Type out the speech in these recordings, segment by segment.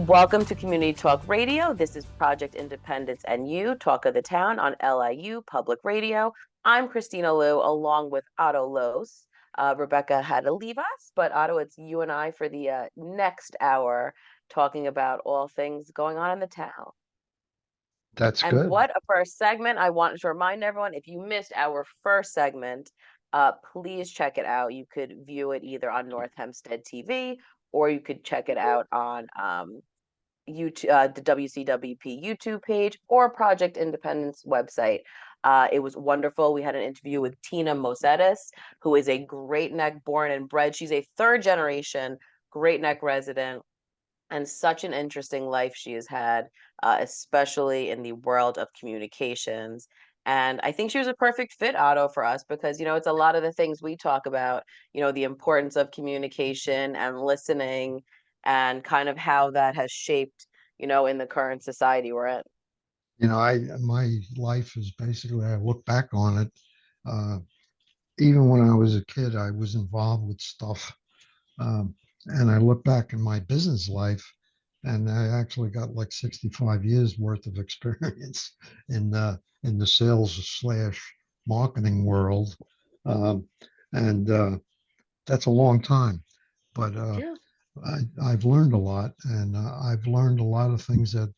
Welcome to Community Talk Radio. This is Project Independence and You, Talk of the Town on LIU Public Radio. I'm Kristina Liu, along with Otto Los. Rebecca had to leave us, but Otto, it's you and I for the next hour talking about all things going on in the town. That's And good. what a first segment. I want to remind everyone, if you missed our first segment, please check it out. You could view it either on North Hempstead TV or you could check it out on YouTube, the WCWP YouTube page or Project Independence website. It was wonderful. We had an interview with Tina Mosetis, who is a Great Neck born and bred. She's a third generation Great Neck resident, and such an interesting life she has had, especially in the world of communications. And I think she was a perfect fit, Otto, for us because, it's a lot of the things we talk about, the importance of communication and listening and kind of how that has shaped, in the current society we're in. I my life is basically, I look back on it. Uh, Even when I was a kid, I was involved with stuff. And I look back in my business life, and I actually got like 65 years worth of experience in the sales slash marketing world. Um, and That's a long time. But Yeah. I've learned a lot, and I've learned a lot of things that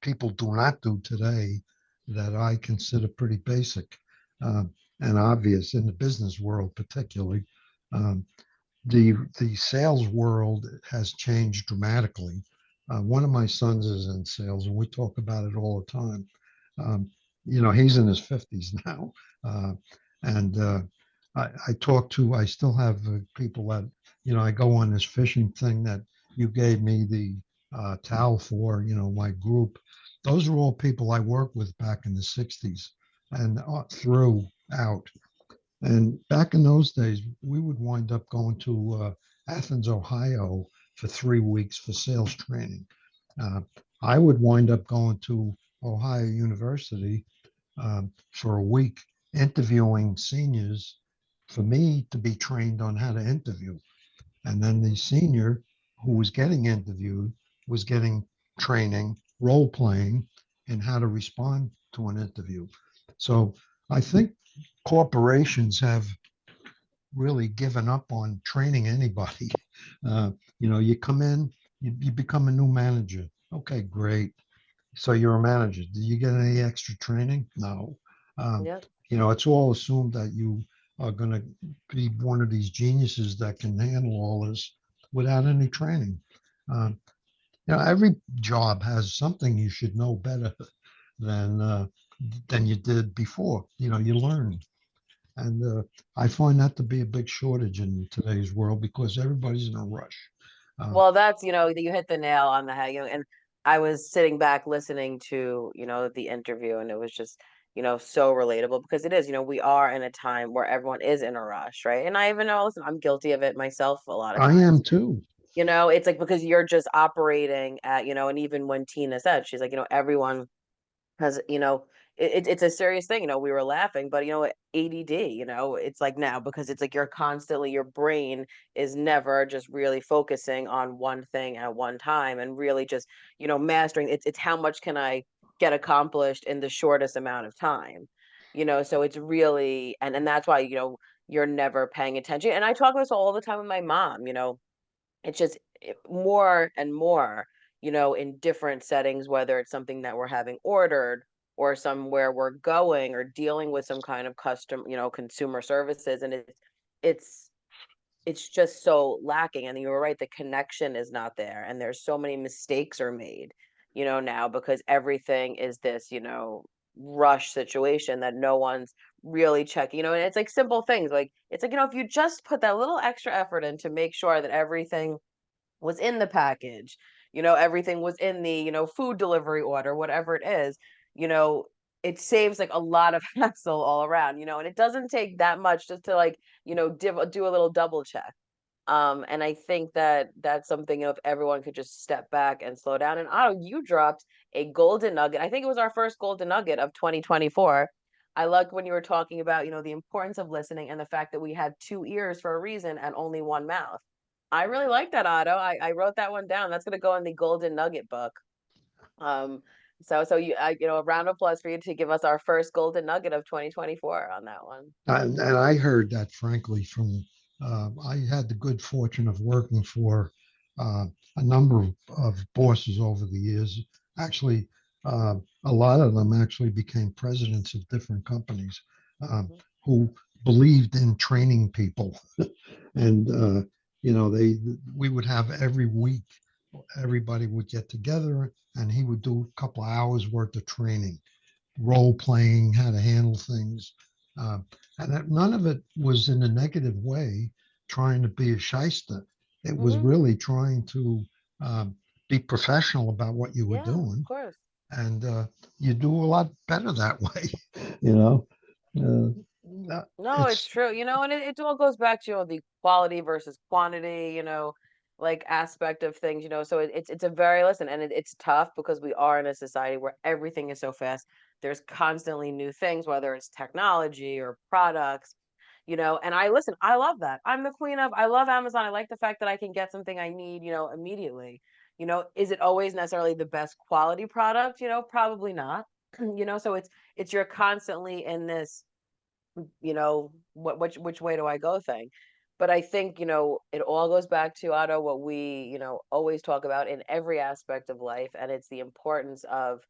people do not do today that I consider pretty basic uh, and obvious in the business world, particularly. Um, the sales world has changed dramatically. One of my sons is in sales, and we talk about it all the time. Um, he's in his 50s now, uh, and I still have people that, I go on this fishing thing that you gave me the towel for, my group. Those are all people I worked with back in the 60s and throughout. And back in those days, we would wind up going to Athens, Ohio for 3 weeks for sales training. Uh, I would wind up going to Ohio University for a week interviewing seniors for me to be trained on how to interview. And then the senior who was getting interviewed was getting training, role playing, and how to respond to an interview. So I think corporations have really given up on training anybody. Uh, you come in, you become a new manager. Okay, great. So you're a manager. Did you get any extra training? No. Um, Yeah. it's all assumed that you are going to be one of these geniuses that can handle all this without any training. Um, every job has something you should know better than uh, than you did before. You learn. And I find that to be a big shortage in today's world because everybody's in a rush. Uh, Well, that's, you hit the nail on the head, and I was sitting back listening to, the interview, and it was just, so relatable because it is, we are in a time where everyone is in a rush, right? And I even know, listen, I'm guilty of it myself a lot of I times. am too. It's like because you're just operating at, and even when Tina said, she's like, everyone has, it's a serious thing. We were laughing, but ADD, it's like now because it's like you're constantly, your brain is never just really focusing on one thing at one time and really just, mastering it's how much can I get accomplished in the shortest amount of time, so it's really, and that's why, you're never paying attention. And I talk about this all the time with my mom, it's just more and more, in different settings, whether it's something that we're having ordered or somewhere we're going or dealing with some kind of custom, consumer services. And it's, it's just so lacking. And you were right, the connection is not there. And there's so many mistakes are made, now because everything is this, rush situation that no one's really checking, and it's like simple things like it's like, if you just put that little extra effort in to make sure that everything was in the package, everything was in the, food delivery order, whatever it is, you know, it saves like a lot of hassle all around, and it doesn't take that much just to like, do a little double check. And I think that that's something, if everyone could just step back and slow down. And Otto, you dropped a golden nugget. I think it was our first golden nugget of 2024. I like when you were talking about, the importance of listening and the fact that we have two ears for a reason and only one mouth. I really like that, Otto. I wrote that one down. That's gonna go in the Golden Nugget book. Um, so a round of applause for you to give us our first Golden Nugget of 2024 on that one. And I heard that, frankly, from I had the good fortune of working for uh, a number of bosses over the years. Actually, a lot of them actually became presidents of different companies Mhm. who believed in training people. And they we would have every week, everybody would get together, and he would do a couple of hours worth of training, role playing, how to handle things. Uh, and that, none of it was in a negative way, trying to be a shyster. It was Mhm. really trying to um, be professional about what you were Yeah, of doing. course. And you do a lot better that way, you know. No, it's It's true. And it all goes back to, the quality versus quantity, like aspect of things, So it's a very listen, and it's tough because we are in a society where everything is so fast. There's constantly new things, whether it's technology or products, and I love that. I'm the queen of I love Amazon. I like the fact that I can get something I need, immediately. Is it always necessarily the best quality product? Probably not. So it's you're constantly in this which way do I go thing. But I think, it all goes back to, Otto, what we, always talk about in every aspect of life, and it's the importance of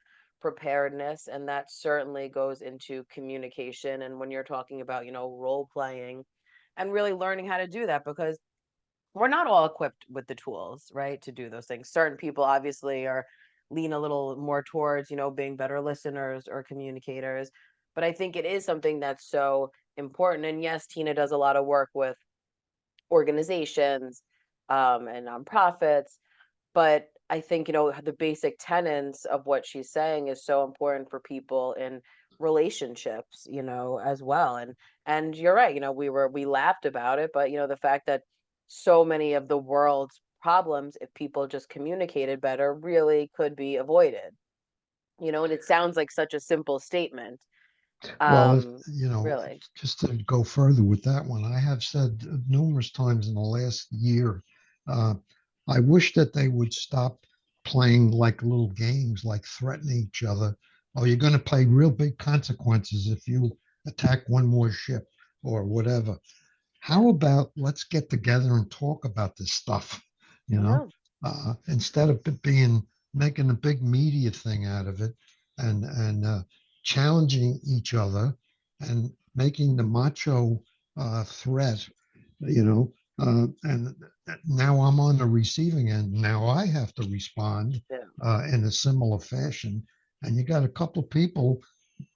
preparedness. And that certainly goes into communication. And when you're talking about, role playing and really learning how to do that, because we're not all equipped with the tools, right, to do those things. Certain people obviously are lean a little more towards, being better listeners or communicators. But I think it is something that's so important. And yes, Tina does a lot of work with organizations and nonprofits, but I think, the basic tenets of what she's saying is so important for people in relationships, as well. And you're right, we laughed about it, but the fact that so many of the world's problems, if people just communicated better, really could be avoided. And it sounds like such a simple statement. Well, Um, really. just to go further with that one, I have said numerous times in the last year, uh, I wish that they would stop playing like little games, like threatening each other. Oh, you're going to pay real big consequences if you attack one more ship or whatever. Yeah. How about let's get together and talk about this stuff, you know, No. instead of it being making a big media thing out of it and challenging each other and making the macho threat, you know, and now I'm on the receiving end. Now I have to respond Yeah. in a similar fashion. And you got a couple of people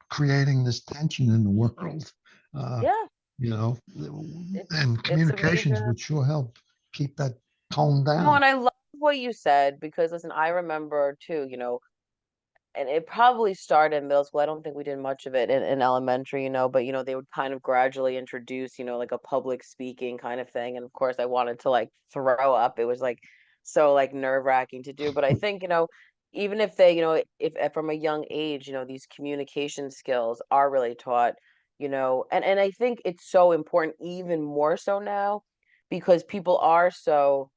creating this tension in the world. Uh, Yeah. you know, and It's a communications major would sure help keep that tone no, down. and I love what you said because listen, I remember too, and it probably started in middle school. I don't think we did much of it in elementary, but they would kind of gradually introduce, like a public speaking kind of thing. And of course, I wanted to like throw up. It was like so like nerve-wracking to do. But I think, even if they, if from a young age, these communication skills are really taught, and I think it's so important even more so now because people are so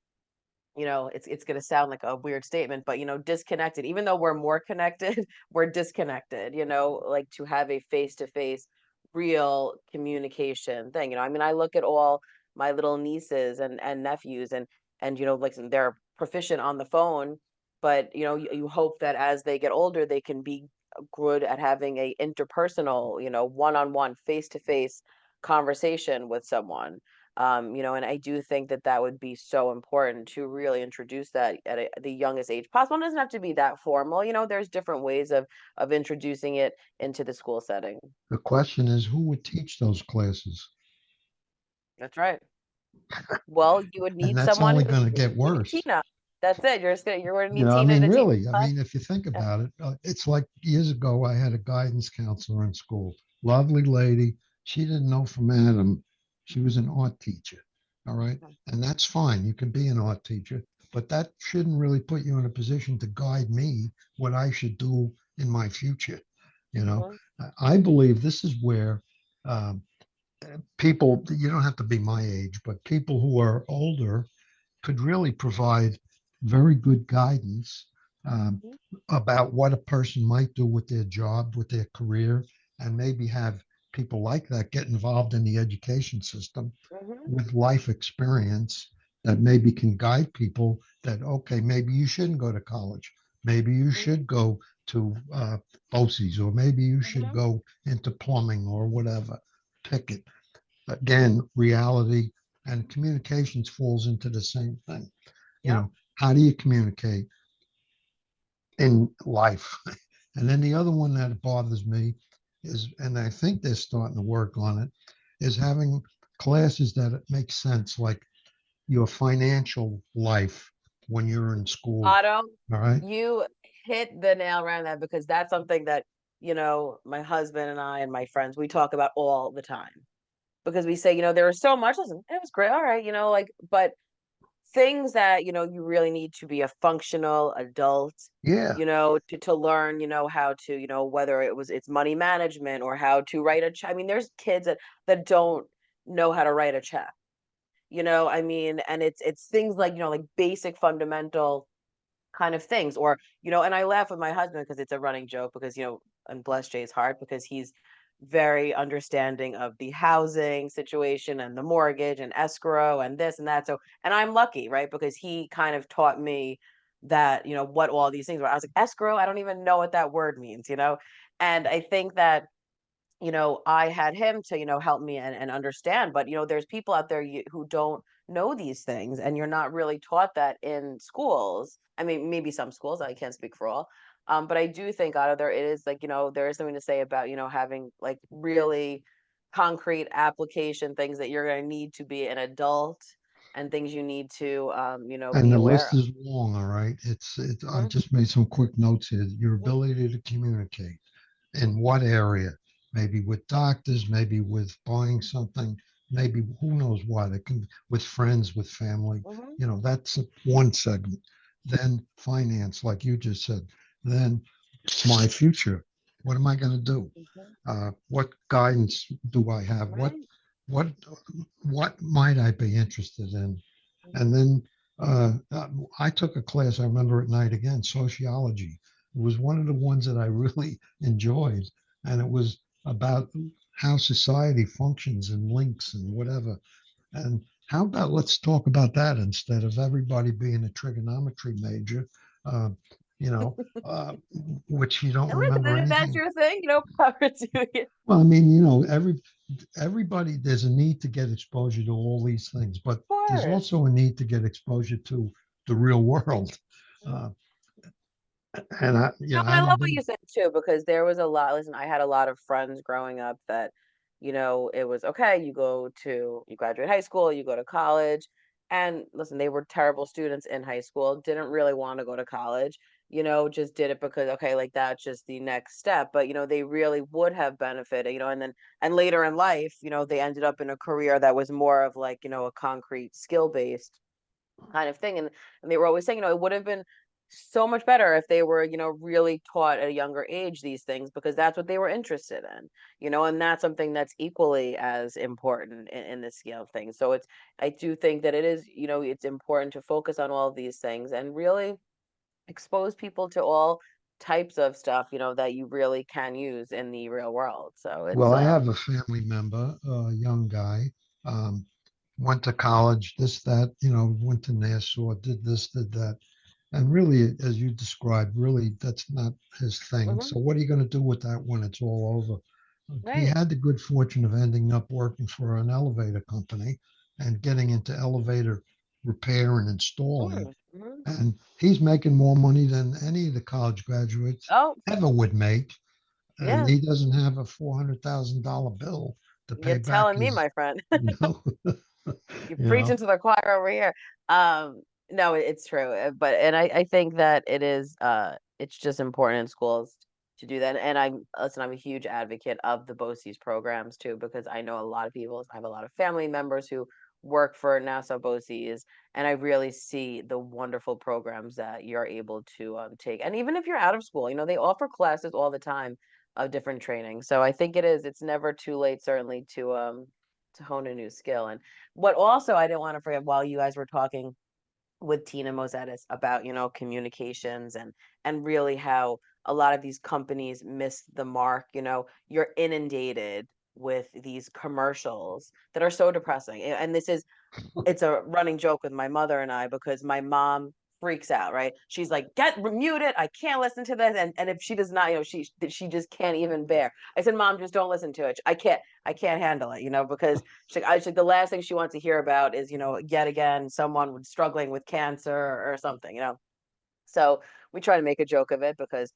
it's going to sound like a weird statement, but disconnected. Even though we're more connected, we're disconnected. Like to have a face-to-face, real communication thing. I mean, I look at all my little nieces and nephews, and like they're proficient on the phone, but you hope that as they get older, they can be good at having a interpersonal, one-on-one, face-to-face conversation with someone. And I do think that that would be so important to really introduce that at the youngest age possible. It doesn't have to be that formal. There's different ways of introducing it into the school setting. The question is, who would teach those classes? That's right. Well, you would And need that's someone only who's going to get maybe worse. Tina. That's it. You're gonna need I Tina mean, to teach really, I us. mean, if you think Yeah. about it, it's like years ago, I had a guidance counselor in school, lovely lady. She didn't know from Adam. She was an art teacher. All right. And that's fine. You can be an art teacher, but that shouldn't really put you in a position to guide me what I should do in my future. You know, Mhm. I believe this is where um, people, you don't have to be my age, but people who are older could really provide very good guidance um, Mhm. about what a person might do with their job, with their career, and maybe have people like that get involved in the education system Mhm. with life experience that maybe can guide people that, okay, maybe you shouldn't go to college. Maybe you Mhm. should go to BOCES, or maybe you should Mhm. go into plumbing or whatever. Pick it. Again, reality and communications falls into the same thing. You Yep. know, how do you communicate in life? And then the other one that bothers me is, and I think they're starting to work on it, is having classes that make sense, like your financial life when you're in school. Otto, All right. you hit the nail right on that because that's something that, my husband and I and my friends, we talk about all the time. Because we say, there was so much, listen, it was great, all right, like, but things that, you really need to be a functional adult, Yeah. to learn, how to, whether it's money management or how to write a check. I mean, there's kids that don't know how to write a check, I mean, and it's things like, like basic fundamental kind of things. Or, and I laugh with my husband because it's a running joke because, and bless Jay's heart because he's very understanding of the housing situation and the mortgage and escrow and this and that. So, and I'm lucky, right? Because he kind of taught me that, what all these things were. I was like, escrow, I don't even know what that word means. And I think that I had him to, help me and understand. But, there's people out there who don't know these things, and you're not really taught that in schools. I mean, maybe some schools, I can't speak for all. But I do think out of there, it is like, there is something to say about, having like really concrete application things that you're going to need to be an adult and things you need to, And be the aware list of. is long, all right. I've Mhm. just made some quick notes here. Your Mhm. ability to communicate in what area? Maybe with doctors, maybe with buying something, maybe who knows what. It can with friends, with family. Mhm. That's one segment. Then finance, like you just said. Then my future. What am I going to do? Mhm. What guidance do I have? Right. What what might I be interested in? And Mhm. then I took a class, I remember at night again, sociology. It was one of the ones that I really enjoyed. And it was about how society functions and links and whatever. And how about let's talk about that instead of everybody being a trigonometry major, uh, you know, uh, which you don't And listen, remember if that's anything. your thing, power to you. Well, I mean, everybody, there's a need to get exposure to all these things, but there's Course. also a need to get exposure to the real world. Mhm. Uh, and No, and I having love what been, you said too, because there was a lot. Listen, I had a lot of friends growing up that, it was okay, you graduate high school, you go to college. And listen, they were terrible students in high school, didn't really want to go to college, just did it because, okay, like that's just the next step. But, they really would have benefited, and later in life, they ended up in a career that was more of like, a concrete skill based kind of thing. And they were always saying, it would have been so much better if they were, really taught at a younger age these things because that's what they were interested in, and that's something that's equally as important in the scale of things. So I do think that it is, it's important to focus on all of these things and really expose people to all types of stuff, that you really can use in the real world. So well, it's I have a family member, a young guy, um, went to college, this, that, went to Nassau, did this, did that. And really, as you described, really, that's not his thing. mhm, So what are you going to do with that when it's all over? He right. had the good fortune of ending up working for an elevator company and getting into elevator repair and installing. Mm, mhm. And he's making more money than any of the college graduates Oh, ever would make. And yeah. he doesn't have a $400,000 bill to You're pay back telling me, his, my friend. you know, You're you preaching know. to the choir over here. No, it's true. But and I think that it's just important in schools to do that. And I'm a huge advocate of the BOCES programs too, because I know a lot of people, I have a lot of family members who work for Nassau BOCES, and I really see the wonderful programs that you're able to take. And even if you're out of school, they offer classes all the time of different training. So I think it's never too late, certainly, to hone a new skill. And what also I didn't want to forget while you guys were talking with Tina Mosettis about, communications and really how a lot of these companies miss the mark. You're inundated with these commercials that are so depressing. And it's a running joke with my mother and I because my mom freaks out, right? She's like, get muted. I can't listen to this. And if she does not, she just can't even bear. I said, Mom, just don't listen to it. I can't handle it, because the last thing she wants to hear about is, yet again, someone struggling with cancer or something. So we try to make a joke of it because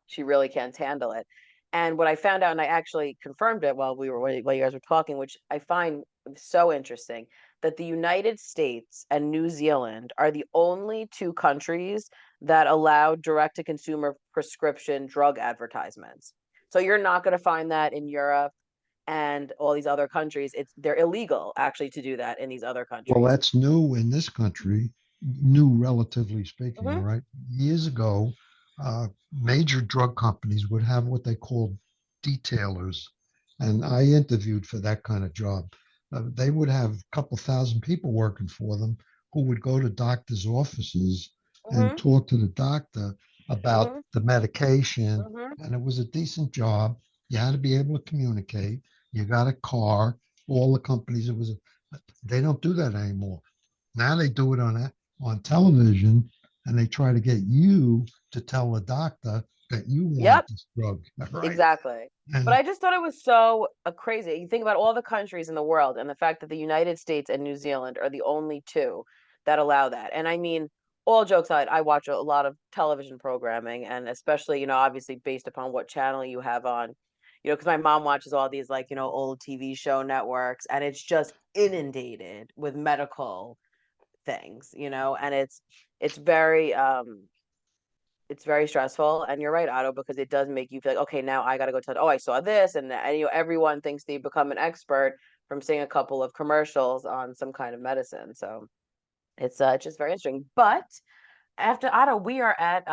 she really can't handle it. And what I found out, and I actually confirmed it while you guys were talking, which I find so interesting, that the United States and New Zealand are the only two countries that allow direct to consumer prescription drug advertisements. So you're not going to find that in Europe and all these other countries. They're illegal actually to do that in these other Well, countries. that's new in this country, new relatively speaking, all Hmm. right? Years ago, major drug companies would have what they called detailers, and I interviewed for that kind of job. They would have a couple thousand people working for them who would go to doctors' offices and Hmm. talk to the doctor about Hmm. the medication, Hmm. and it was a decent job. You had to be able to communicate. You got a car. All the companies, it was they don't do that anymore. Now they do it on television, and they try to get you to tell the doctor that you want Yep. this drug, right? Exactly. But And I just thought it was so crazy. You think about all the countries in the world and the fact that the United States and New Zealand are the only two that allow that. And I mean, all jokes aside, I watch a lot of television programming, and especially, obviously based upon what channel you have on, because my mom watches all these like, old TV show networks, and it's just inundated with medical things, and it's very stressful. And you're right, Otto, because it does make you feel like, okay, now I got to go tell, oh, I saw this. And everyone thinks they become an expert from seeing a couple of commercials on some kind of medicine. So it's just very interesting. But after Otto, we are at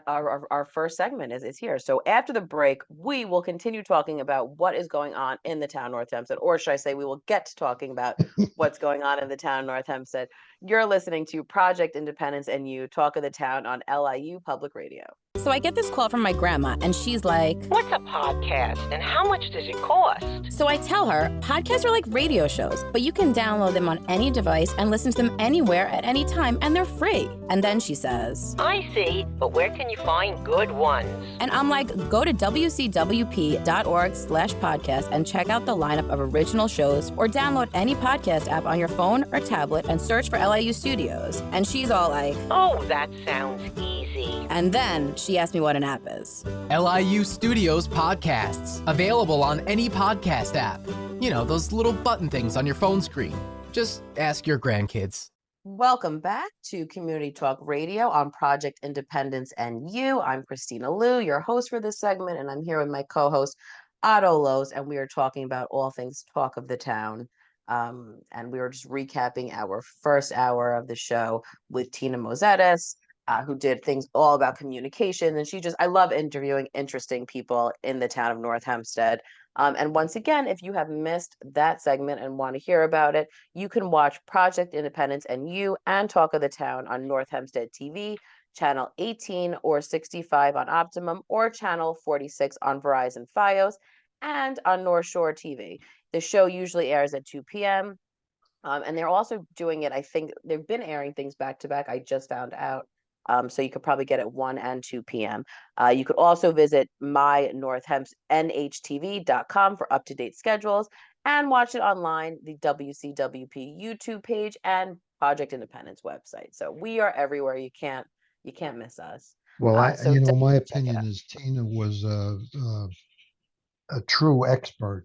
our first segment is here. So after the break, we will continue talking about what is going on in the town North Hempstead, or should I say, we will get to talking about what's going on in the town North Hempstead. You're listening to Project Independence and You Talk of the Town on LIU Public Radio. So I get this call from my grandma, and she's like, "What's a podcast and how much does it cost?" So I tell her, podcasts are like radio shows, but you can download them on any device and listen to them anywhere at any time, and they're free. And then she says, "I see, but where can you find good ones?" And I'm like, go to wcwp.org/podcast and check out the lineup of original shows, or download any podcast app on your phone or tablet and search for LIU Studios. And she's all like, "Oh, that sounds easy." And then she asked me what an app is. LIU Studios podcasts, available on any podcast app. You know, those little button things on your phone screen. Just ask your grandkids. Welcome back to Community Talk Radio on Project Independence and You. I'm Christina Liu, your host for this segment, and I'm here with my co-host Otto Lowe's, and we are talking about all things Talk of the Town. And we were just recapping our first hour of the show with Tina Mosettis, who did things all about communication. And I love interviewing interesting people in the town of North Hempstead. And once again, if you have missed that segment and want to hear about it, you can watch Project Independence and You and Talk of the Town on North Hempstead TV, channel 18 or 65 on Optimum, or channel 46 on Verizon Fios, and on North Shore TV. The show usually airs at 2 p.m. And they're also doing it, I think they've been airing things back to back. I just found out. So you could probably get it 1 and 2 p.m. You could also visit mynorthhempsnhtv.com for up-to-date schedules and watch it online, the WCWP YouTube page and Project Independence website. So we are everywhere. You can't miss us. well, So my definitely check it opinion out. is Tina was a true expert.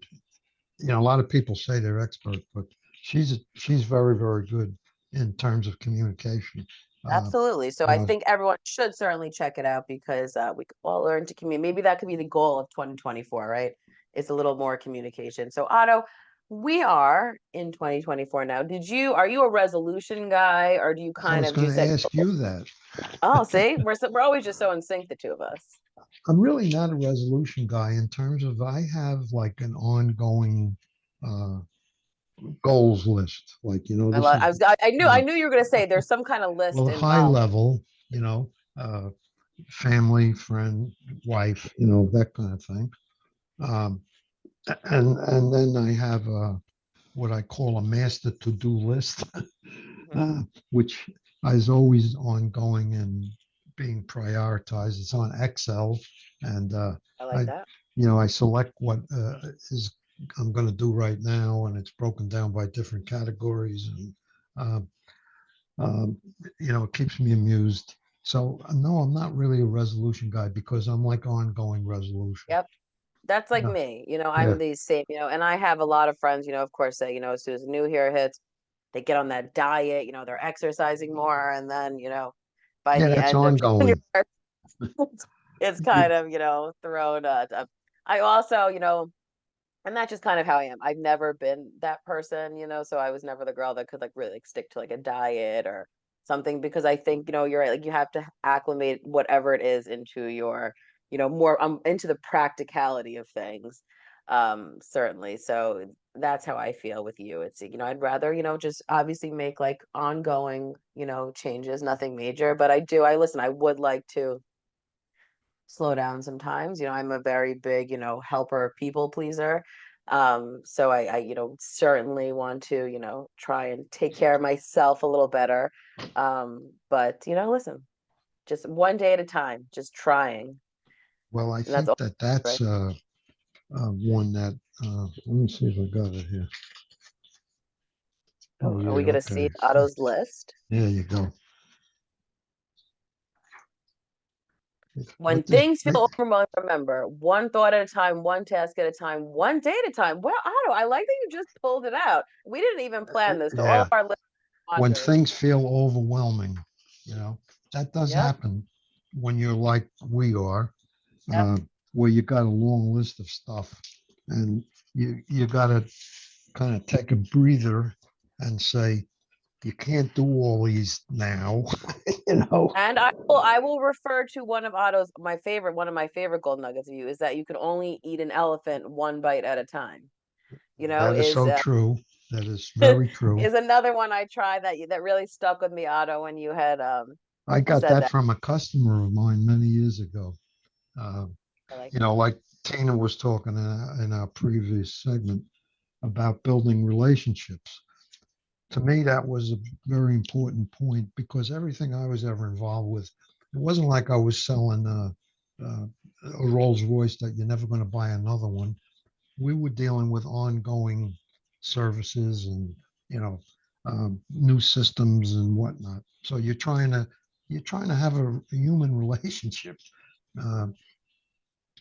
A lot of people say they're expert, but she's very, very good in terms of communication. Uh, Absolutely. So you I know, think everyone should certainly check it out because we could all learn to communicate. Maybe that could be the goal of 2024, right? It's a little more communication. So Otto, we are in 2024 now. Are you a resolution guy, or do you I kind was of do going you to say, ask you that. oh, see, we're always just so in sync, the two of us. I'm really not a resolution guy in terms of I have like an ongoing uh, goals list. Like, I this love. is, I knew you were going to say there's some kind of list well, a high involved. level, uh, family, friend, wife, that kind of thing. Um, and then I have what I call a master to-do list, Mhm. which is always ongoing and being prioritized. It's on Excel, and I I, like that. I select what is I'm going to do right now, and it's broken down by different categories, and um, um, it keeps me amused. So no, I'm not really a resolution guy because I'm like ongoing resolution. Yep. That's like Yeah, me. yeah, I'm the same, and I have a lot of friends, of course, that, as soon as the new year hits, they get on that diet, they're exercising more. And then, by yeah. the That's end of ongoing. January, it's You- kind of, thrown. I also, and that's just kind of how I am. I've never been that person, so I was never the girl that could like really like stick to like a diet or something because I think, you're right, like you have to acclimate whatever it is into your, more into the practicality of things. Certainly. So that's how I feel with you. It's, I'd rather, just obviously make like ongoing, changes, nothing major, but I listen, I would like to slow down sometimes. I'm a very big, helper, people pleaser. So I, certainly want to, try and take care of myself a little better. But listen, just one day at a time, just trying. Well, I And that's think all, that right? that's one that, let me see if I got it here. Oh, Oh, are yeah, we gonna see okay. Otto's list? There you go. When This, things feel overwhelming, remember one thought at a time, one task at a time, one day at a time. Well, Otto, I like that you just pulled it out. We didn't even plan this. To all of yeah, our when watchers. things feel overwhelming, you know, that does Yep. happen when you're like we are, Yep. uh, where you got a long list of stuff and you got to kind of take a breather and say, you can't do all these now, you know. And I will refer to one of my favorite gold nuggets of you is that you can only eat an elephant one bite at a time. That is Is so true. That is very true. is another one I tried that really stuck with me, Otto, when you had I got said that that. from a customer of mine many years ago. Uh, I like that. like Tina was talking in our previous segment about building relationships. To me, that was a very important point because everything I was ever involved with, it wasn't like I was selling a Rolls Royce that you're never going to buy another one. We were dealing with ongoing services and new systems and whatnot. So you're trying to have a human relationship, uh,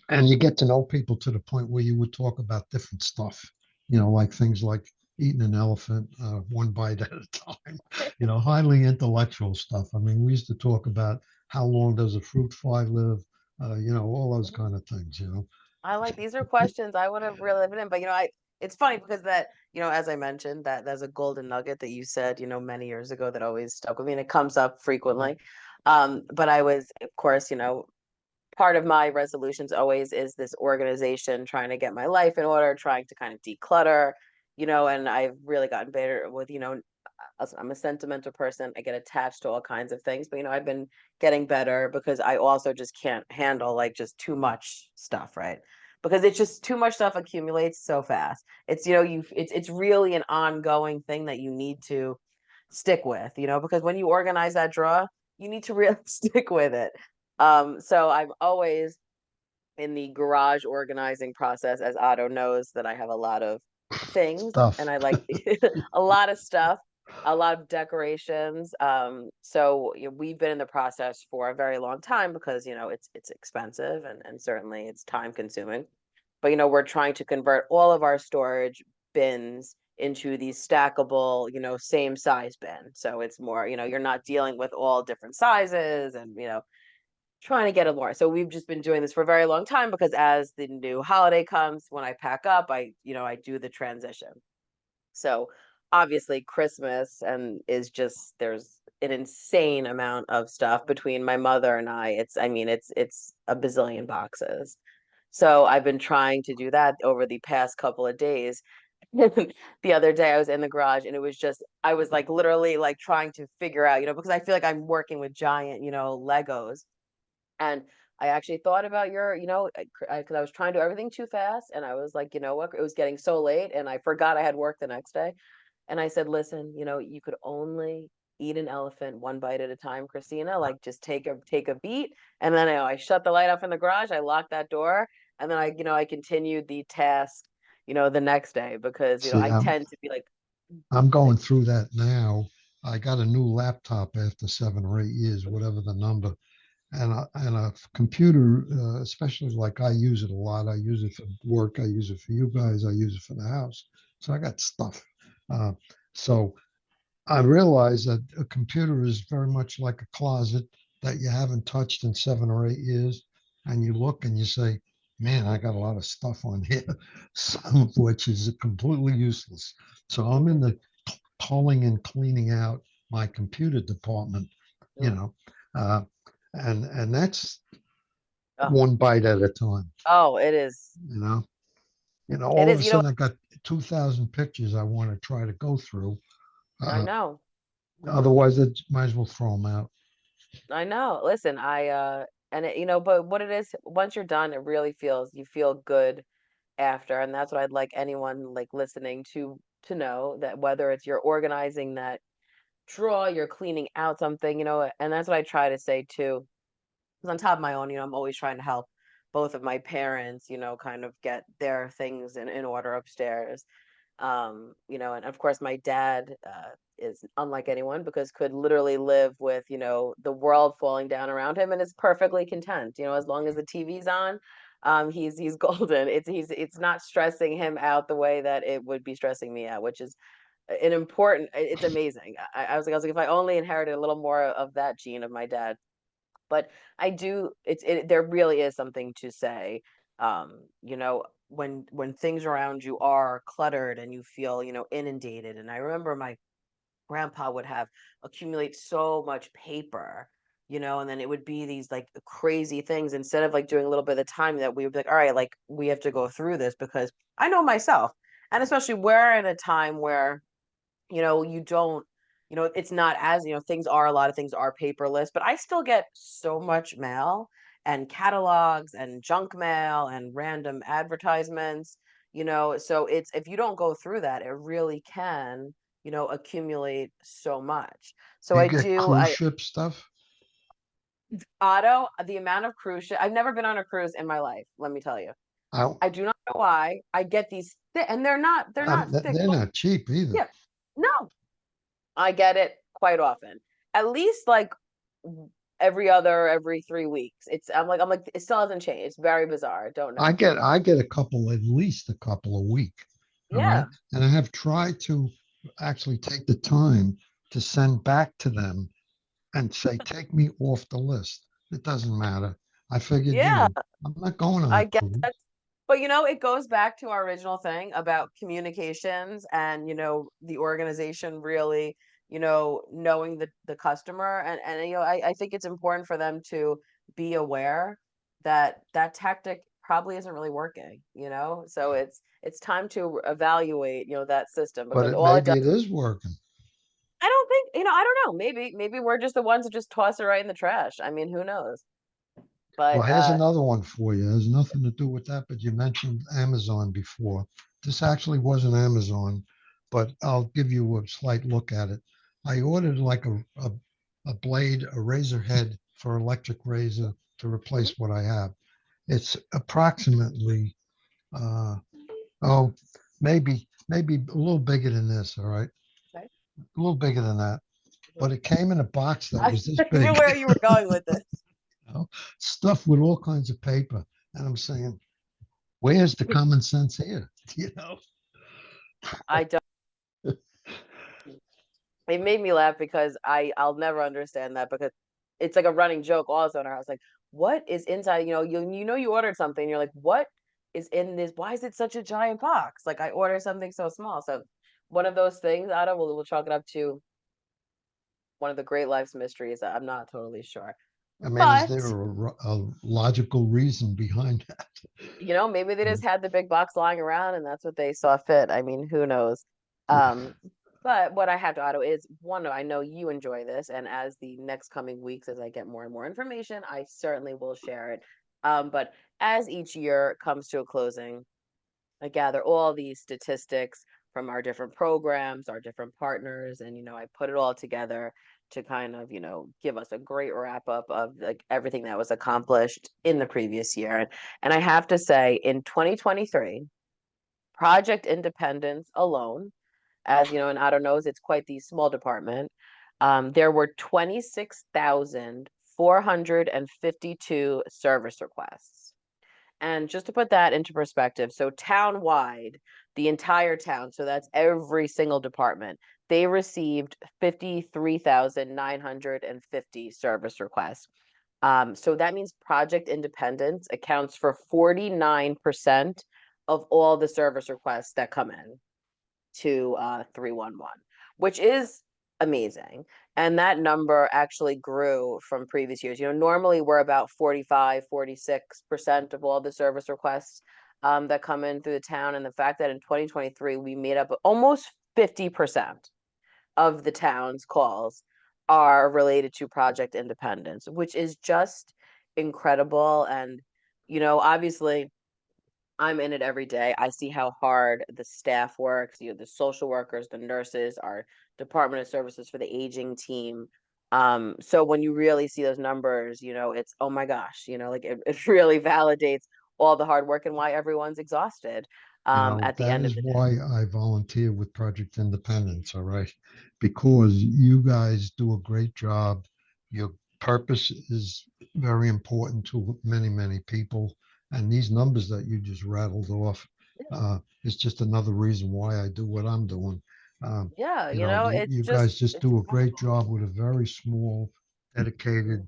and you get to know people to the point where you would talk about different stuff. Like things like eating an elephant one bite at a time. Highly intellectual stuff. I mean, we used to talk about how long does a fruit fly live. All those kind of things. I like these are questions I want to really live it in, but it's funny because that, as I mentioned, that there's a golden nugget that you said, many years ago that always stuck with me and it comes up frequently. But I was, of course, part of my resolutions always is this organization, trying to get my life in order, trying to kind of declutter, and I've really gotten better with, I'm a sentimental person. I get attached to all kinds of things, but I've been getting better because I also just can't handle like just too much stuff, right? Because it's just too much stuff accumulates so fast. It's it's really an ongoing thing that you need to stick with, because when you organize that drawer, you need to really stick with it. So I'm always in the garage organizing process, as Otto knows that I have a lot of things and Stuff. I like a lot of stuff, a lot of decorations. So we've been in the process for a very long time because it's expensive and certainly it's time consuming. But we're trying to convert all of our storage bins into these stackable, same size bin. So it's more, you're not dealing with all different sizes and trying to get it more. So we've just been doing this for a very long time because as the new holiday comes, when I pack up, I do the transition. So obviously Christmas and is just there's an insane amount of stuff between my mother and I. It's a bazillion boxes. So I've been trying to do that over the past couple of days. The other day I was in the garage and it was just I was like literally like trying to figure out, because I feel like I'm working with giant, Legos. And I actually thought about your, because I was trying to do everything too fast. And I was like, you know what? It was getting so late and I forgot I had work the next day. And I said, listen, you could only eat an elephant one bite at a time, Christina. Like just take a beat. And then I shut the light off in the garage. I locked that door. And then I continued the task, the next day because, See, I tend to be I'm like, going through that now. I got a new laptop after 7 or 8 years, whatever the number, and a computer, especially like I use it a lot. I use it for work. I use it for you guys. I use it for the house. So I got stuff. Uh, so I realize that a computer is very much like a closet that you haven't touched in 7 or 8 years. And you look and you say, man, I got a lot of stuff on here, some of which is completely useless. So I'm in the pulling and cleaning out my computer department, you mm, know, uh, and that's oh, one bite at a time, oh, it is. you know. It All of is, a sudden I got 2,000 pictures I want to try to go through. I Uh, know. Otherwise, I might as well throw them out. I know. Listen, and but what it is, once you're done, it really you feel good after. And that's what I'd like anyone like listening to know that whether it's you're organizing that drawer, you're cleaning out something, and that's what I try to say too. Because on top of my own, I'm always trying to help both of my parents, kind of get their things in order upstairs. And of course my dad is unlike anyone because could literally live with, the world falling down around him and is perfectly content, as long as the TV's on. He's golden. It's not stressing him out the way that it would be stressing me out, which is an important, it's amazing. I was like, if I only inherited a little more of that gene of my dad. But I do, there really is something to say, when things around you are cluttered and you feel, inundated. And I remember my grandpa would have accumulate so much paper, and then it would be these like crazy things instead of like doing a little bit of the time that we would be like, all right, like we have to go through this because I know myself. And especially we're in a time where you don't, it's not as, a lot of things are paperless, but I still get so much mail and catalogs and junk mail and random advertisements, so it's, if you don't go through that, it really can, accumulate so much. So You I get do, cruise ship stuff. Otto, the amount of cruise ship, I've never been on a cruise in my life, let me tell you. I, I do not know why I get these and they're not thick. they're not cheap either. Yeah. No, I get it quite often. At least like every 3 weeks. I'm like, it still hasn't changed. It's very bizarre. I don't know. I get a couple, at least a couple a week. All right. Yeah. And I have tried to actually take the time to send back to them and say, take me off the list. It doesn't matter. I figured, Yeah. I'm not going on I a get cruise. that. But it goes back to our original thing about communications and, the organization really, knowing the customer and I think it's important for them to be aware that that tactic probably isn't really working, So it's time to evaluate, that system But because all it maybe does. it is working. I don't think, I don't know. Maybe we're just the ones that just toss it right in the trash. I mean, who knows? Well, But here's another one for you. It has nothing to do with that, but you mentioned Amazon before. This actually wasn't Amazon, but I'll give you a slight look at it. I ordered like a blade, a razor head for electric razor to mhm, replace what I have. It's approximately, uh, oh, maybe a little bigger than this, all right? okay. A little bigger than that. Mhm. But it came in a box that I was this knew big, where you were going with this. stuffed with all kinds of paper. And I'm saying, where's the common sense here? You know, I don't. It made me laugh because I'll never understand that because it's like a running joke also in our house. Like, what is inside? You ordered something. You're like, what is in this? Why is it such a giant box? Like I ordered something so small. So one of those things, Ada, we'll chalk it up to one of the great life's mysteries. I'm not totally sure. I mean, is there But a logical reason behind that? maybe they just had the big box lying around and that's what they saw fit. I mean, who knows? Um, but what I have to auto is one, I know you enjoy this, and as the next coming weeks, as I get more and more information, I certainly will share it. But as each year comes to a closing, I gather all these statistics from our different programs, our different partners, and I put it all together to kind of, give us a great wrap up of like everything that was accomplished in the previous year. And I have to say, in 2023, Project Independence alone, as you know, and Otto knows it's quite the small department, there were 26,452 service requests. And just to put that into perspective, so town-wide, the entire town, so that's every single department, they received 53,950 service requests. So that means Project Independence accounts for 49% of all the service requests that come in to 311, which is amazing. And that number actually grew from previous years. Normally we're about 45, 46% of all the service requests that come in through the town. And the fact that in 2023, we made up almost 50% of the town's calls are related to Project Independence, which is just incredible. And, obviously, I'm in it every day. I see how hard the staff works, the social workers, the nurses, our Department of Services for the Aging team. So when you really see those numbers, it's, oh my gosh, like it really validates all the hard work and why everyone's exhausted at the That end of is the why I volunteer with Project Independence, all right? Because you guys do a great job. Your purpose is very important to many, many people. And these numbers that you just rattled off day. is just another reason why I do what I'm doing. Um, Yeah, you, it's you just guys just it's do a great incredible. job with a very small, dedicated,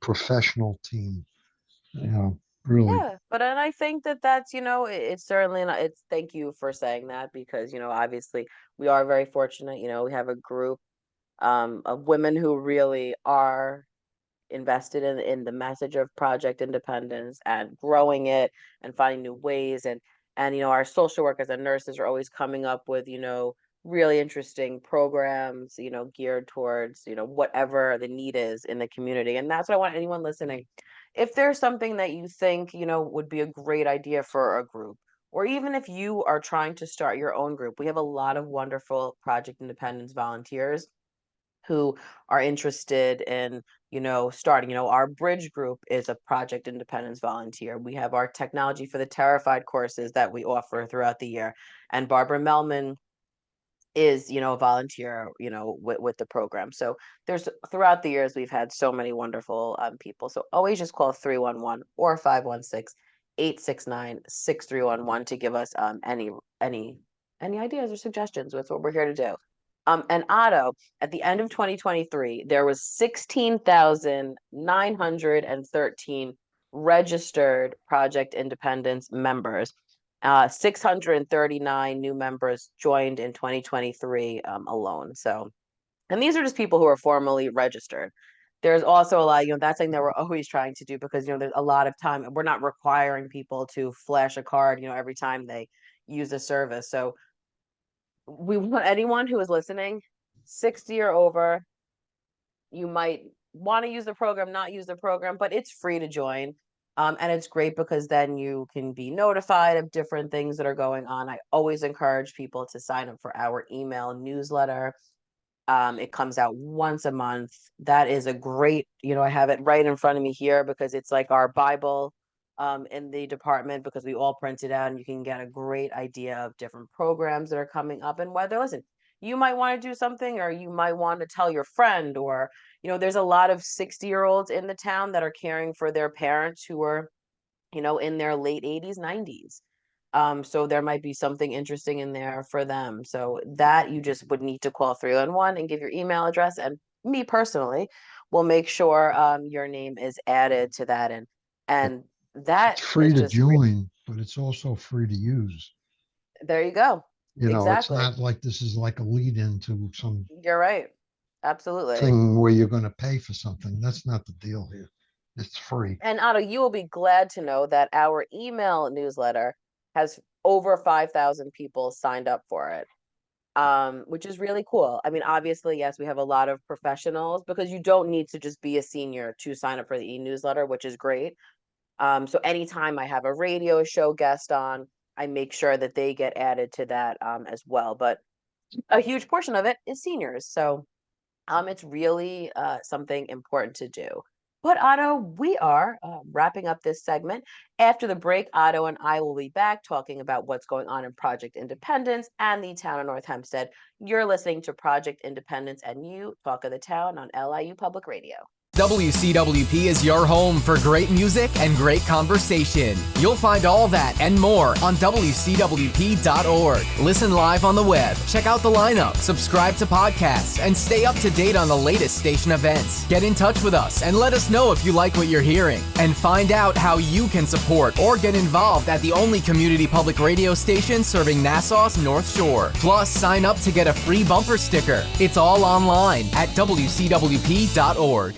professional team. Really. Yeah, but and I think that that's, it's certainly not, it's thank you for saying that because, obviously we are very fortunate, we have a group of women who really are invested in the message of Project Independence and growing it and finding new ways and our social workers and nurses are always coming up with really interesting programs geared towards whatever the need is in the community. And that's what I want anyone listening, if there's something that you think would be a great idea for a group, or even if you are trying to start your own group, we have a lot of wonderful Project Independence volunteers who are interested in starting. Our bridge group is a Project Independence volunteer. We have our Technology for the Terrified courses that we offer throughout the year, and Barbara Melman is a volunteer with the program. So there's throughout the years we've had so many wonderful people. So always just call 311 or 516-869-6311 to give us any any ideas or suggestions. That's what we're here to do. And Otto, at the end of 2023, there was 16,913 registered Project Independence members. 639 new members joined in 2023 alone. So, and these are just people who are formally registered. There's also a lot, that's something that we're always trying to do because, there's a lot of time. We're not requiring people to flash a card, every time they use a service. So we want anyone who is listening, 60 or over, you might want to use the program, not use the program, but it's free to join. And it's great because then you can be notified of different things that are going on. I always encourage people to sign up for our email newsletter. It comes out once a month. That is a great, I have it right in front of me here because it's like our Bible in the department because we all print it out and you can get a great idea of different programs that are coming up and whether, listen, you might want to do something or you might want to tell your friend or, there's a lot of 60-year-olds in the town that are caring for their parents who are, in their late 80s, 90s. So there might be something interesting in there for them. So that you just would need to call 311 and give your email address. And me personally will make sure your name is added to that. And that It's free is to just join, but it's also free to use. there you go. It's Exactly. not like this is like a lead into some You're right. Absolutely. thing where you're going to pay for something. That's not the deal here. It's free. And Otto, you will be glad to know that our email newsletter has over 5,000 people signed up for it, which is really cool. I mean, obviously, yes, we have a lot of professionals because you don't need to just be a senior to sign up for the e-newsletter, which is great. So anytime I have a radio show guest on, I make sure that they get added to that as well. But a huge portion of it is seniors. So it's really something important to do. But Otto, we are wrapping up this segment. After the break, Otto and I will be back talking about what's going on in Project Independence and the town of North Hempstead. You're listening to Project Independence and You Talk of the Town on LIU Public Radio. WCWP is your home for great music and great conversation. You'll find all that and more on WCWP.org. Listen live on the web, check out the lineup, subscribe to podcasts, and stay up to date on the latest station events. Get in touch with us and let us know if you like what you're hearing. And find out how you can support or get involved at the only community public radio station serving Nassau's North Shore. Plus, sign up to get a free bumper sticker. It's all online at WCWP.org.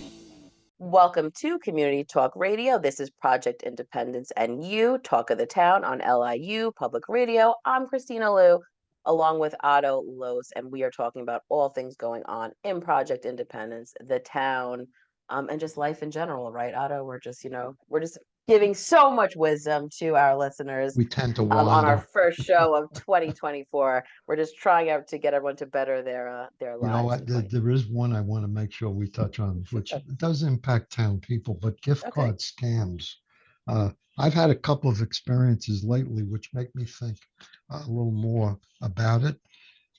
Welcome to Community Talk Radio. This is Project Independence and You Talk of the Town on LIU Public Radio. I'm Kristina Liu, along with Otto Los, and we are talking about all things going on in Project Independence, the town, and just life in general, right, Otto? We're just giving so much wisdom to our listeners We tend to on our wander. first show of 2024. We're just trying out to get everyone to better their You know lives. what? There is one I want to make sure we touch on, which does impact town people, but gift Okay. card scams. I've had a couple of experiences lately which make me think a little more about it.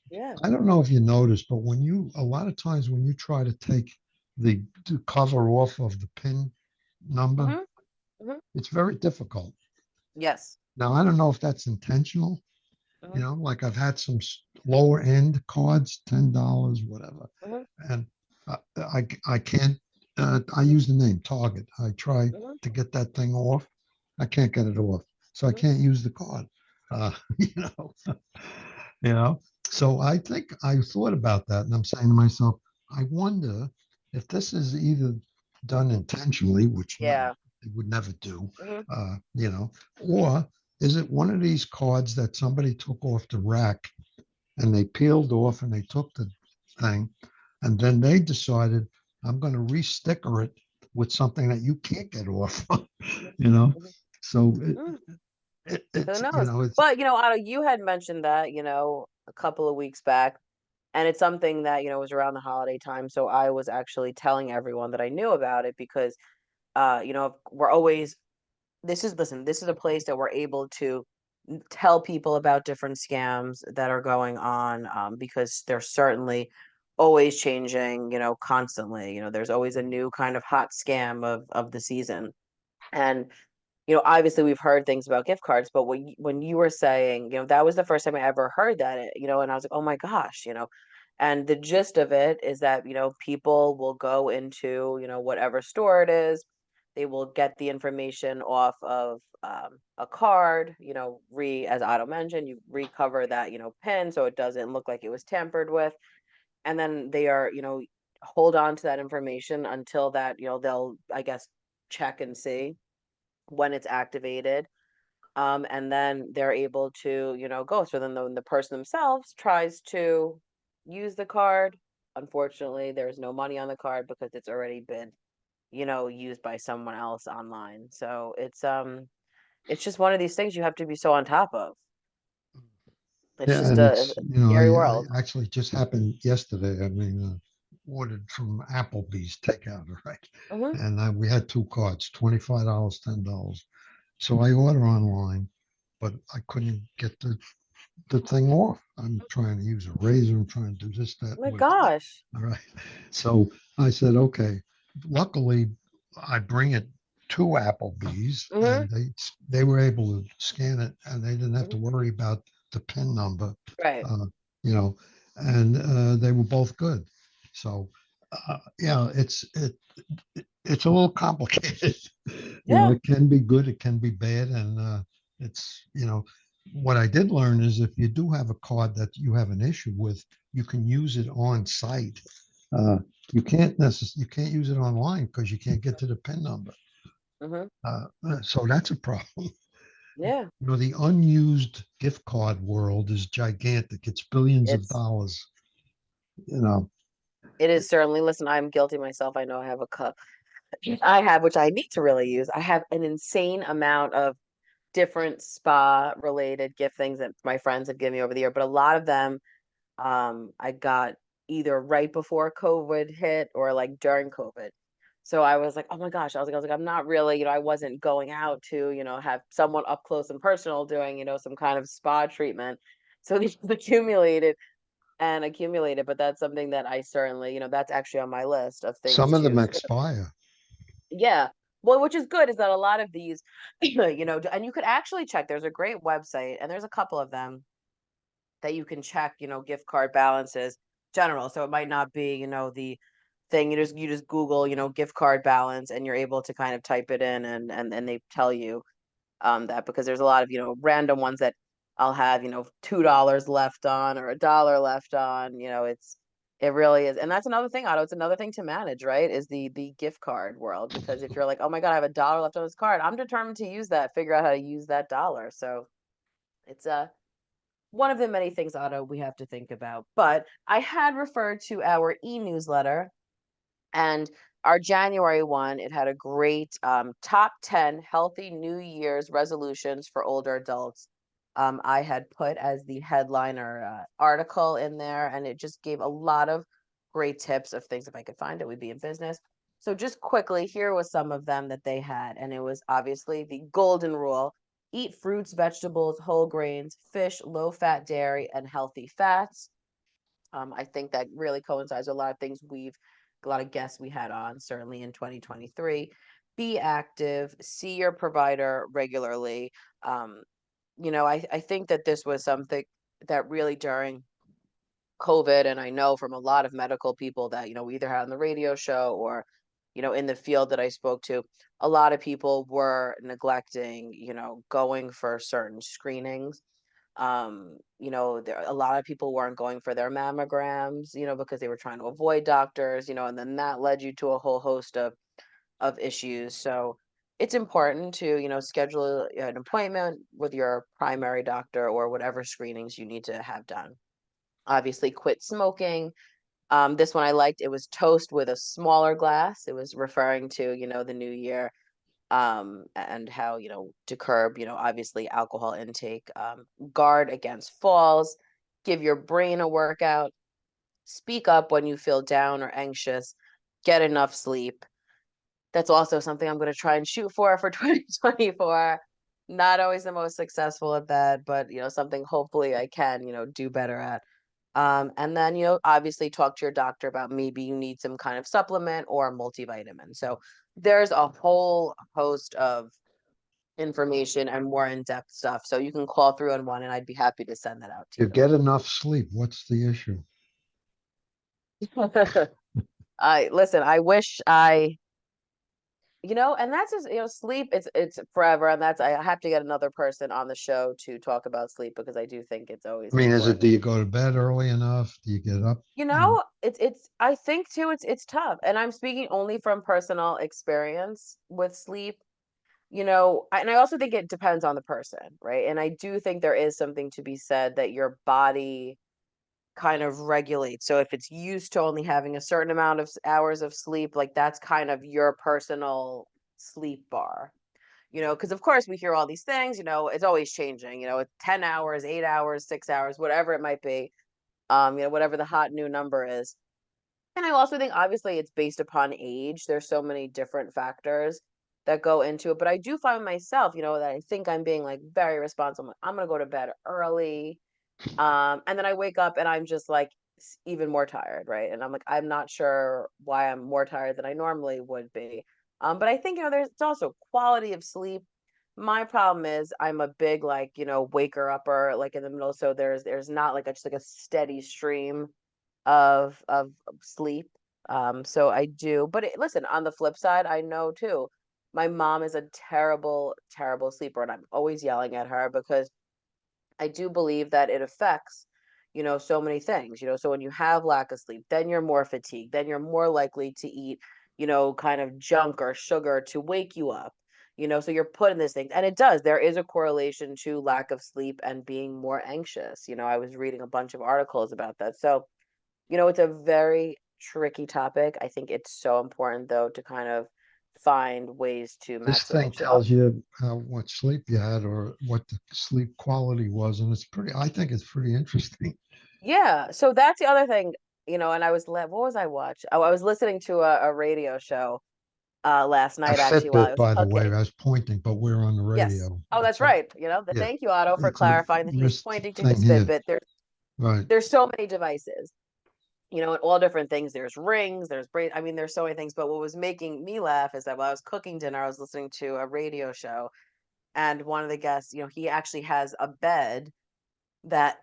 Yeah. I don't know if you noticed, but a lot of times when you try to take the cover off of the PIN number, Mhm. it's very difficult. Yes. Now, I don't know if that's intentional. Mhm. Like I've had some lower end cards, $10, whatever. Mhm. And I can't, I use the name Target. I try Mhm. to get that thing off. I can't get it off. So I Mhm. can't use the card. You know, you know. So I think I thought about that and I'm saying to myself, I wonder if this is either done intentionally, which no, Yeah. they would never do, Mhm. or is it one of these cards that somebody took off the rack and they peeled off and they took the thing and then they decided, I'm going to re-sticker it with something that you can't get off, you know? Mhm. So Mm. Who it's, knows? it's, But Otto, you had mentioned that, a couple of weeks back, and it's something that, was around the holiday time. So I was actually telling everyone that I knew about it because we're always this is a place that we're able to tell people about different scams that are going on because they're certainly always changing, constantly. There's always a new kind of hot scam of the season. And obviously we've heard things about gift cards, but when you were saying, that was the first time I ever heard that, and I was like, oh my gosh, and the gist of it is that, people will go into, whatever store it is, they will get the information off of a card, as Otto mentioned, you recover that, pin so it doesn't look like it was tampered with. And then they are, hold on to that information until that, they'll, I guess, check and see when it's activated. And then they're able to, go. So then the person themselves tries to use the card. Unfortunately, there's no money on the card because it's already been, used by someone else online. So it's just one of these things you have to be so on top of. It's yeah, just and a it's, scary world. I actually just happened yesterday. I mean, ordered from Applebee's takeout, right? Hmm. And we had two cards, $25, $10. So I order online, but I couldn't get the thing off. I'm trying to use a razor. I'm trying to do this, that, Oh my whatever. gosh. All right. So I said, okay. Luckily, I bring it to Applebee's, Hmm. and they were able to scan it, and they didn't have to Hmm. worry about the PIN number, Right. uh, you know, and they were both good. So, it's a little complicated. Yeah. It can be good, it can be bad, and it's what I did learn is if you do have a card that you have an issue with, you can use it on site Uh, you can't use it online because you can't get to the PIN number. Hmm. So that's a problem. Yeah, The unused gift card world is gigantic. It's billions of it's dollars. You know, it is certainly. Listen, I'm guilty myself. I know I have a cup. I have, which I need to really use. I have an insane amount of different spa related gift things that my friends have given me over the year, but a lot of them I got either right before COVID hit or like during COVID. So I was like, oh my gosh, I was like, I'm not really, I wasn't going out to, have someone up close and personal doing, some kind of spa treatment. So these accumulated and accumulated, but that's something that I certainly, that's actually on my list of things some of them to, expire. yeah. Well, which is good is that a lot of these, and you could actually check, there's a great website and there's a couple of them that you can check, gift card balances general. So it might not be, the thing you just Google, gift card balance and you're able to kind of type it in and they tell you that because there's a lot of, random ones that I'll have, $2 left on or $1 left on, it really is. And that's another thing, Otto. It's another thing to manage, right? Is the gift card world. Because if you're like, oh my God, I have $1 left on this card, I'm determined to use that, figure out how to use that dollar. So it's one of the many things, Otto, we have to think about. But I had referred to our e-newsletter and our January one. It had a great top 10 healthy New Year's resolutions for older adults. I had put as the headliner article in there, and it just gave a lot of great tips of things. If I could find it, we'd be in business. So, just quickly, here was some of them that they had. And it was obviously the golden rule: eat fruits, vegetables, whole grains, fish, low fat dairy, and healthy fats. I think that really coincides with a lot of things a lot of guests we had on, certainly in 2023. Be active, see your provider regularly. Um, I think that this was something that really during COVID, and I know from a lot of medical people that, we either had on the radio show or, in the field that I spoke to, a lot of people were neglecting, going for certain screenings. A lot of people weren't going for their mammograms, because they were trying to avoid doctors, and then that led you to a whole host of issues. So it's important to, schedule an appointment with your primary doctor or whatever screenings you need to have done. Obviously, quit smoking. This one I liked. It was toast with a smaller glass. It was referring to, the new year, and how, to curb, obviously alcohol intake, guard against falls, give your brain a workout, speak up when you feel down or anxious, get enough sleep. That's also something I'm going to try and shoot for 2024. Not always the most successful at that, but something hopefully I can, do better at. And then, obviously talk to your doctor about maybe you need some kind of supplement or multivitamin. So there's a whole host of information and more in-depth stuff. So you can call through on one and I'd be happy to send that out to You get enough sleep. What's the issue? you. I listen, I wish and that's just, sleep, it's forever. And I have to get another person on the show to talk about sleep because I do think it's I always mean, is it, do important. you go to bed early enough? Do you get up? It's I think too it's tough. And I'm speaking only from personal experience with sleep. And I also think it depends on the person, right? And I do think there is something to be said that your body kind of regulates. So if it's used to only having a certain amount of hours of sleep, like that's kind of your personal sleep bar. Because of course we hear all these things, it's always changing, it's 10 hours, 8 hours, 6 hours, whatever it might be. Whatever the hot new number is. And I also think obviously it's based upon age. There's so many different factors that go into it. But I do find myself, that I think I'm being like very responsible. I'm gonna go to bed early. And then I wake up and I'm just like even more tired, right? And I'm like, I'm not sure why I'm more tired than I normally would be. But I think, it's also quality of sleep. My problem is I'm a big like, waker upper like in the middle. So there's not like just like a steady stream of sleep. So I do, but listen, on the flip side, I know too, my mom is a terrible, terrible sleeper, and I'm always yelling at her because I do believe that it affects, so many things, so when you have lack of sleep, then you're more fatigued, then you're more likely to eat, kind of junk or sugar to wake you up, so you're putting this thing, and there is a correlation to lack of sleep and being more anxious. I was reading a bunch of articles about that. So, it's a very tricky topic. I think it's so important though to kind of find ways to This thing maximize your tells you how much sleep you had or what the sleep quality was, and I think it's pretty interesting. Yeah, so that's the other thing, and what was I watching? Oh, I was listening to a radio show last A night actually while I Fitbit, was by the way, cooking. I was pointing, but we're on the Yes. radio. Oh, that's It's a, right. yeah, Thank you, Otto, for it's a clarifying that he's wrist pointing to thing his here, Fitbit. right? There's so many devices, and all different things. There's rings, there's braid. I mean, there's so many things. But what was making me laugh is that while I was cooking dinner, I was listening to a radio show, and one of the guests, he actually has a bed that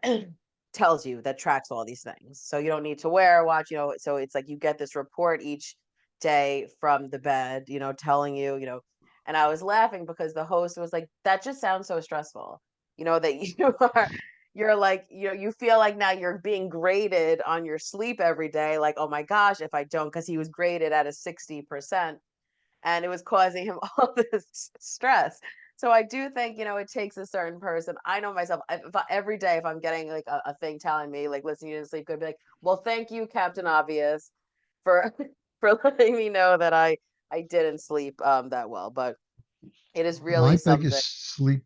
tells you, that tracks all these things. So you don't need to wear a watch, so it's like you get this report each day from the bed, telling you, and I was laughing because the host was like, that just sounds so stressful, that you're like, you feel like now you're being graded on your sleep every day. Like, oh my gosh, if I don't, because he was graded at a 60%, and it was causing him all this stress. So I do think, it takes a certain person. I know myself, every day, if I'm getting like a thing telling me, like, listen, you didn't sleep good, be like, well, thank you, Captain Obvious, for for letting me know that I didn't sleep that well. But it is My really something. biggest sleep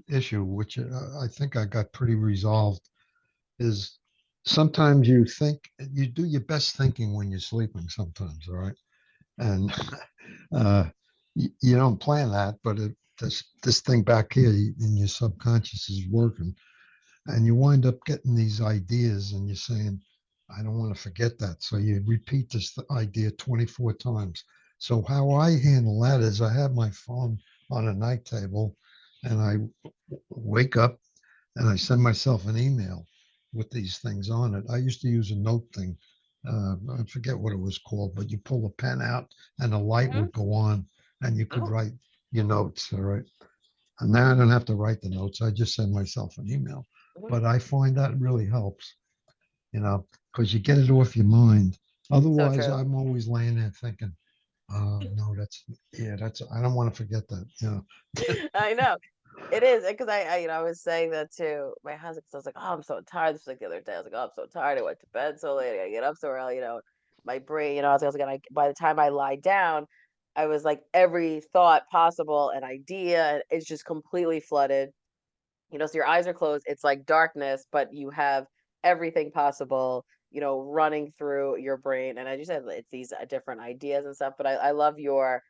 issue, which I think I got pretty resolved, is sometimes you do your best thinking when you're sleeping. Sometimes, all right, and you don't plan that, but this thing back here in your subconscious is working, and you wind up getting these ideas, and you're saying, I don't want to forget that. So you repeat this idea 24 times. So how I handle that is I have my phone on a night table, and I wake up and I send myself an email with these things on it. I used to use a note thing. I forget what it was called, but you pull a pen out and a light Mhm. would go on and you could Oh, write your notes. All right. And now I don't have to write the notes. I just send myself an email. mhm. But I find that really helps, because you get it off your mind. So Otherwise, true. I'm always laying there thinking, oh, no, I don't want to forget that. I know. It is because I was saying that to my husband. 'Cause I was like, oh, I'm so tired. This was like the other day. I was like, oh, I'm so tired. I went to bed so late. I get up so early. My brain. I was like, by the time I lie down, I was like, every thought possible and idea is just completely flooded. So your eyes are closed. It's like darkness, but you have everything possible, running through your brain. And as you said, it's these different ideas and stuff. But I love your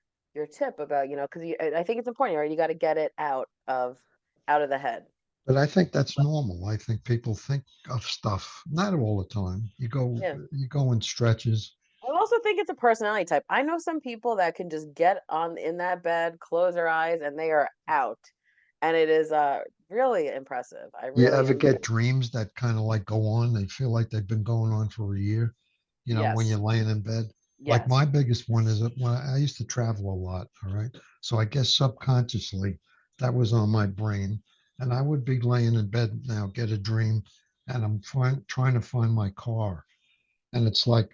tip about, because I think it's important, right? You got to get it out of the head. But I think that's But normal. I think people think of stuff, not all the time. yeah. You go in stretches. I also think it's a personality type. I know some people that can just get on in that bed, close their eyes, and they are out. And it is really impressive. I You really ever envy. get dreams that kind of like go on? They feel like they've been going on for a year, when you're Yes. laying in bed. Like my Yes. biggest one is that when I used to travel a lot, all right? So I guess subconsciously that was on my brain. And I would be laying in bed now, get a dream, and I'm trying to find my car. And it's like,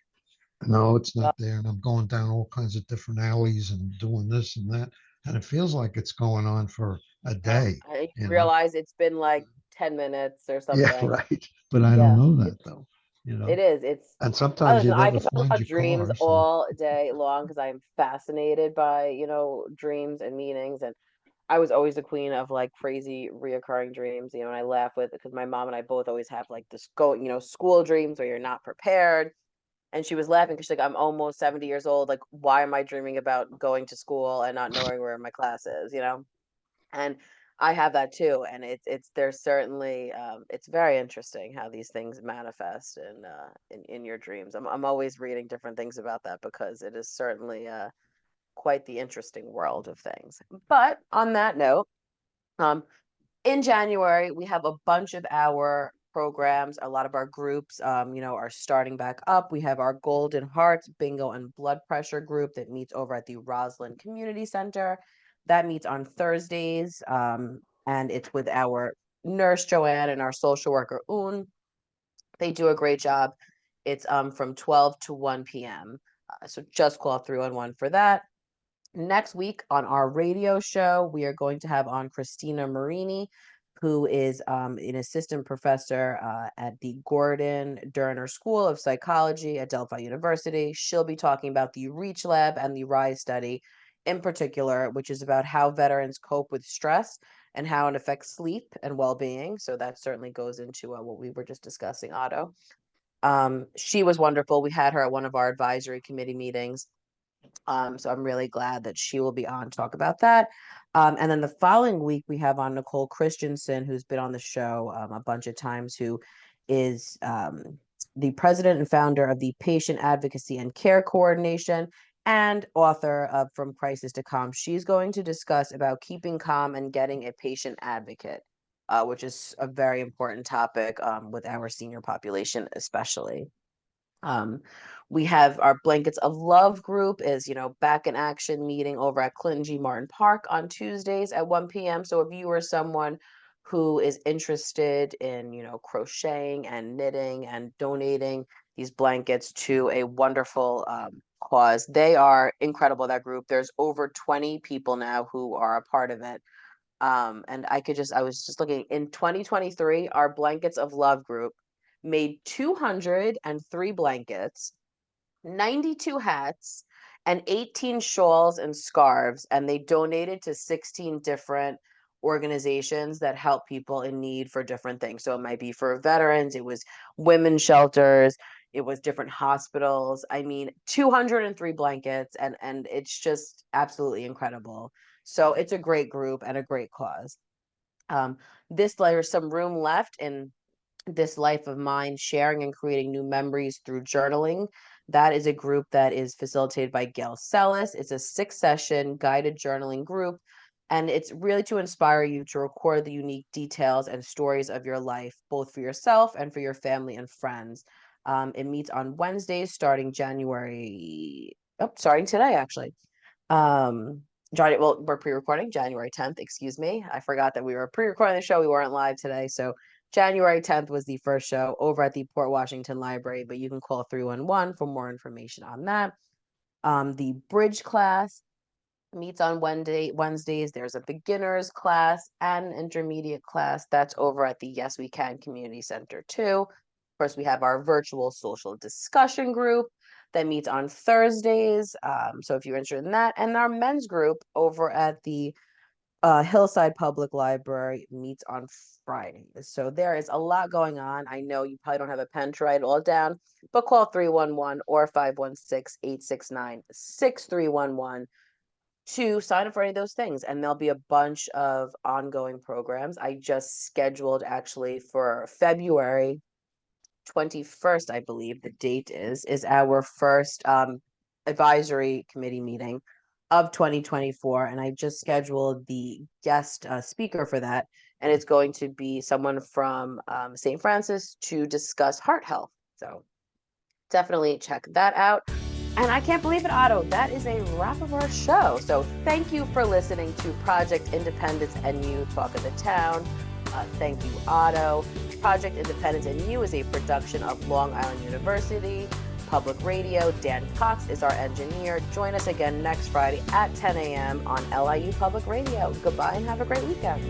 no, it's Uh, not there. And I'm going down all kinds of different alleys and doing this and that. And it feels like it's going on for a day, I you know? realize it's been like 10 minutes or Yeah, something. right. But I don't Yeah, know that it's though, you it know. is. It's And sometimes you listen, I never can talk find about your dreams car. So all day long because I'm fascinated by, dreams and meanings. And I was always the queen of like crazy reoccurring dreams, and I laugh with because my mom and I both always have like this school dreams where you're not prepared. And she was laughing because she's like, I'm almost 70 years old. Like, why am I dreaming about going to school and not knowing where my class is? And I have that too. And there's certainly it's very interesting how these things manifest in your dreams. I'm always reading different things about that because it is certainly quite the interesting world of things. But on that note, um, in January, we have a bunch of our programs. A lot of our groups, are starting back up. We have our Golden Hearts Bingo and Blood Pressure group that meets over at the Roslyn Community Center. That meets on Thursdays, and it's with our nurse Joanne and our social worker Un. They do a great job. It's from 12 to 1 p.m. So just call 311 for that. Next week on our radio show, we are going to have on Christina Marini, who is an assistant professor at the Gordon Durner School of Psychology at Delphi University. She'll be talking about the REACH Lab and the RISE study in particular, which is about how veterans cope with stress and how it affects sleep and well-being. So that certainly goes into what we were just discussing, Otto. She was wonderful. We had her at one of our advisory committee meetings. So I'm really glad that she will be on to talk about that. And then the following week, we have on Nicole Christensen, who's been on the show a bunch of times, who is the president and founder of the Patient Advocacy and Care Coordination and author of From Crisis to Calm. She's going to discuss about keeping calm and getting a patient advocate, which is a very important topic with our senior population, especially. We have our Blankets of Love group is, back in action, meeting over at Clinton G. Martin Park on Tuesdays at 1 p.m. So if you are someone who is interested in, crocheting and knitting and donating these blankets to a wonderful cause, they are incredible, that group. There's over 20 people now who are a part of it. And I was just looking in 2023, our Blankets of Love group made 203 blankets, 92 hats, and 18 shawls and scarves, and they donated to 16 different organizations that help people in need for different things. So it might be for veterans, it was women's shelters, it was different hospitals. I mean, 203 blankets, and it's just absolutely incredible. So it's a great group and a great cause. There's some room left in This Life of Mine, sharing and creating new memories through journaling. That is a group that is facilitated by Gail Sellis. It's a 6-session guided journaling group, and it's really to inspire you to record the unique details and stories of your life, both for yourself and for your family and friends. It meets on Wednesdays starting starting today, actually. We're pre-recording January 10th, excuse me. I forgot that we were pre-recording the show. We weren't live today. So January 10th was the first show over at the Port Washington Library, but you can call 311 for more information on that. The bridge class meets on Wednesdays. There's a beginners class and an intermediate class. That's over at the Yes We Can Community Center too. Of course, we have our virtual social discussion group that meets on Thursdays. So if you're interested in that, and our men's group over at the Hillside Public Library meets on Fridays. So there is a lot going on. I know you probably don't have a pen to write it all down, but call 311 or 516-869-6311 to sign up for any of those things. And there'll be a bunch of ongoing programs. I just scheduled actually for February 21st, I believe the date is our first advisory committee meeting of 2024, and I just scheduled the guest speaker for that, and it's going to be someone from St. Francis to discuss heart health. So definitely check that out. And I can't believe it, Otto, that is a wrap of our show. So thank you for listening to Project Independence and You Talk of the Town. Thank you, Otto. Project Independence and You is a production of Long Island University Public Radio. Dan Cox is our engineer. Join us again next Friday at 10 a.m. on LIU Public Radio. Goodbye and have a great weekend.